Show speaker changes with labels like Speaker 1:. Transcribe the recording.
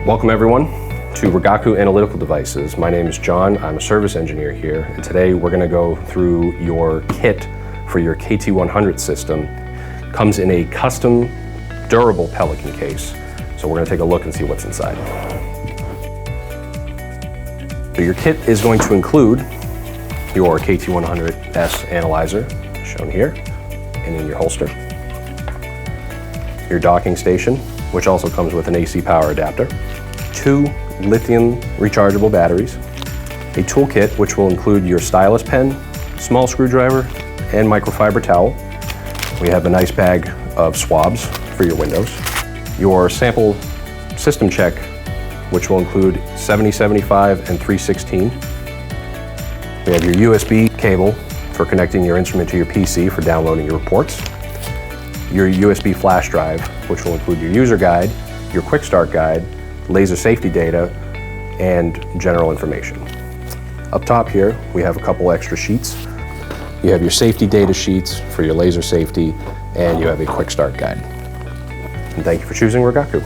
Speaker 1: Welcome everyone to Rigaku Analytical Devices. My name is John, I'm a service engineer here, and today we're going to go through your kit for your KT-100 system. It comes in a custom durable Pelican case, so we're going to take a look and see what's inside. So your kit is going to include your KT-100S analyzer, shown here, and in your holster. Your docking station, which also comes with an AC power adapter. 2 lithium rechargeable batteries. A toolkit, which will include your stylus pen, small screwdriver, and microfiber towel. We have a nice bag of swabs for your windows. Your sample system check, which will include 7075 and 316. We have your USB cable for connecting your instrument to your PC for downloading your reports. Your USB flash drive, which will include your user guide, your quick start guide, laser safety data, and general information. Up top here, we have a couple extra sheets. You have your safety data sheets for your laser safety, and you have a quick start guide. And thank you for choosing Rigaku.